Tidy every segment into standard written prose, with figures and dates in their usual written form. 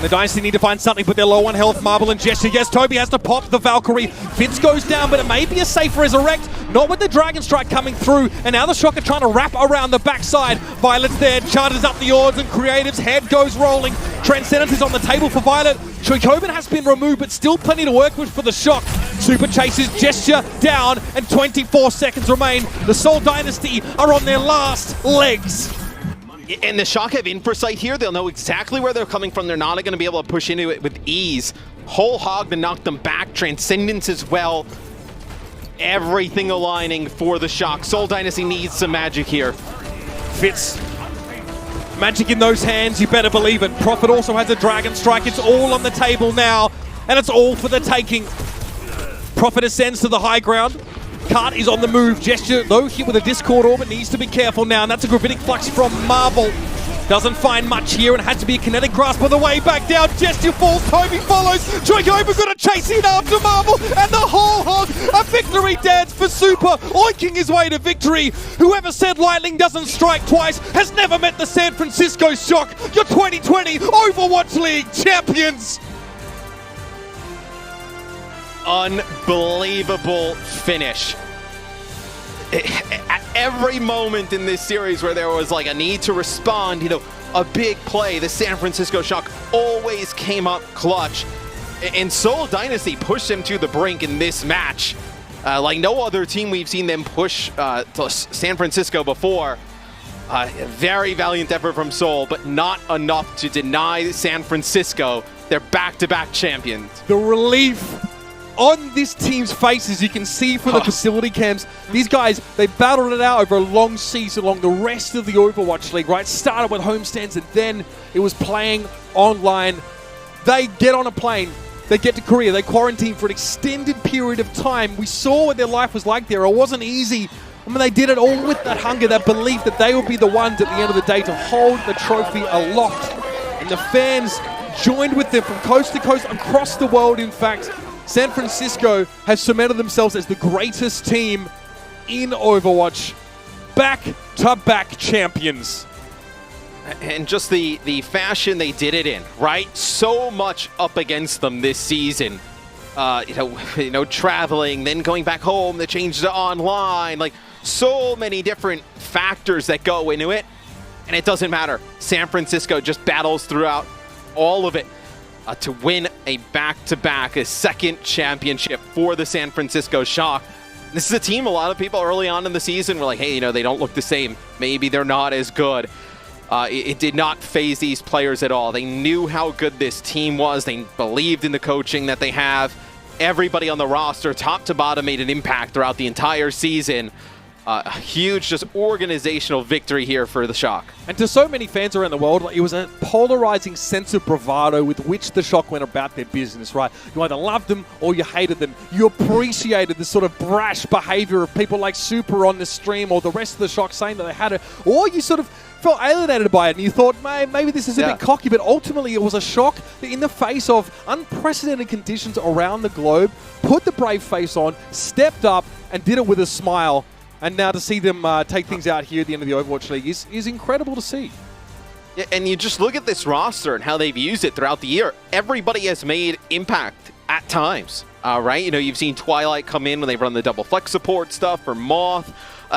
The Dynasty need to find something, but they're low on health. Marble and Gesture. Yes, Tobi has to pop the Valkyrie. Fitz goes down, but it may be a safe resurrect. Not with the Dragon Strike coming through. And now the Shock are trying to wrap around the backside. Violet's there, charges up the odds, and Creative's head goes rolling. Transcendence is on the table for Violet. Choihyobin has been removed, but still plenty to work with for the Shock. Super chases Gesture down, and 24 seconds remain. The Seoul Dynasty are on their last legs. And the Shock have insight here. They'll know exactly where they're coming from. They're not going to be able to push into it with ease. Whole hog to knock them back. Transcendence as well. Everything aligning for the Shock. Seoul Dynasty needs some magic here. Fitz. Magic in those hands, you better believe it. Prophet also has a Dragon Strike. It's all on the table now, and it's all for the taking. Prophet ascends to the high ground. Cart is on the move. Gesture, though, hit with a Discord Orbit, needs to be careful now, and that's a Gravitic Flux from Marble. Doesn't find much here, and has to be a Kinetic Grasp on the way back down. Gesture falls, Tobi follows. Choihyobin gonna chase in after Marble, and the whole hog, a victory dance for Super, oinking his way to victory. Whoever said lightning doesn't strike twice has never met the San Francisco Shock, your 2020 Overwatch League champions. Unbelievable finish. At every moment in this series where there was like a need to respond, you know, a big play, the San Francisco Shock always came up clutch. And Seoul Dynasty pushed them to the brink in this match. Like no other team we've seen them push to San Francisco before. Very valiant effort from Seoul, but not enough to deny San Francisco their back-to-back champions. The relief on this team's faces, you can see from the facility cams. These guys, they battled it out over a long season along the rest of the Overwatch League, right? Started with homestands, and then it was playing online. They get on a plane, they get to Korea, they quarantine for an extended period of time. We saw what their life was like there. It wasn't easy. I mean, they did it all with that hunger, that belief that they would be the ones at the end of the day to hold the trophy aloft. And the fans joined with them from coast to coast, across the world, in fact. San Francisco has cemented themselves as the greatest team in Overwatch. Back-to-back champions. And just the fashion they did it in, right? So much up against them this season. You know, traveling, then going back home, the change to online. Like, so many different factors that go into it. And it doesn't matter. San Francisco just battles throughout all of it. To win a back-to-back, a second championship for the San Francisco Shock. This is a team, a lot of people early on in the season were like, hey, you know, they don't look the same. Maybe they're not as good. It did not faze these players at all. They knew how good this team was. They believed in the coaching that they have. Everybody on the roster, top to bottom, made an impact throughout the entire season. A huge, just organizational victory here for the Shock. And to so many fans around the world, it was a polarizing sense of bravado with which the Shock went about their business, right? You either loved them or you hated them. You appreciated the sort of brash behavior of people like Super on the stream or the rest of the Shock saying that they had it, or you sort of felt alienated by it and you thought, maybe this is a bit cocky, but ultimately it was a Shock that in the face of unprecedented conditions around the globe, put the brave face on, stepped up, and did it with a smile. And now to see them take things out here at the end of the Overwatch League is incredible to see. Yeah, and you just look at this roster and how they've used it throughout the year. Everybody has made impact at times, right? You know, you've seen Twilight come in when they run the double flex support stuff for Moth.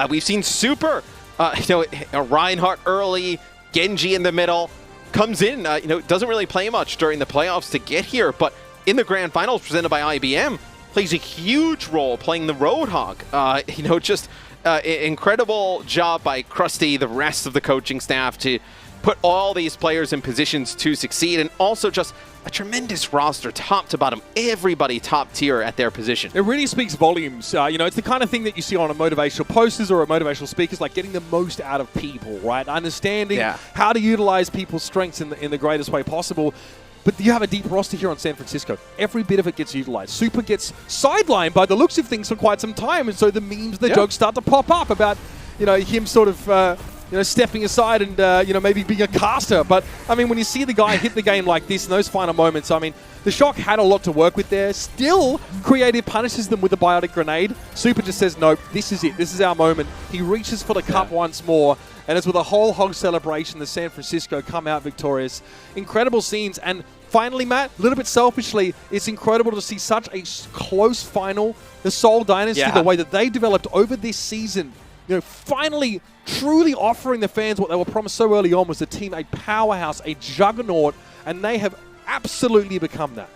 We've seen Super, you know, Reinhardt early, Genji in the middle, comes in, you know, doesn't really play much during the playoffs to get here, but in the grand finals presented by IBM, plays a huge role playing the Roadhog. You know, just incredible job by Krusty, the rest of the coaching staff, to put all these players in positions to succeed, and also just a tremendous roster, top to bottom, everybody top tier at their position. It really speaks volumes. You know, it's the kind of thing that you see on a motivational posters or a motivational speakers, like getting the most out of people, right? Understanding how to utilize people's strengths in the greatest way possible. But you have a deep roster here on San Francisco. Every bit of it gets utilized. Super gets sidelined by the looks of things for quite some time, and so the memes, the jokes start to pop up about, you know, him sort of, you know, stepping aside and, you know, maybe being a caster. But, I mean, when you see the guy hit the game like this in those final moments, I mean, the Shock had a lot to work with there. Still, Creative punishes them with a biotic grenade. Super just says, no, this is it. This is our moment. He reaches for the cup once more. And it's with a whole hog celebration, the San Francisco come out victorious. Incredible scenes. And finally, Matt, a little bit selfishly, it's incredible to see such a close final. The Seoul Dynasty, the way that they developed over this season, you know, finally truly offering the fans what they were promised so early on was the team a powerhouse, a juggernaut, and they have absolutely become that.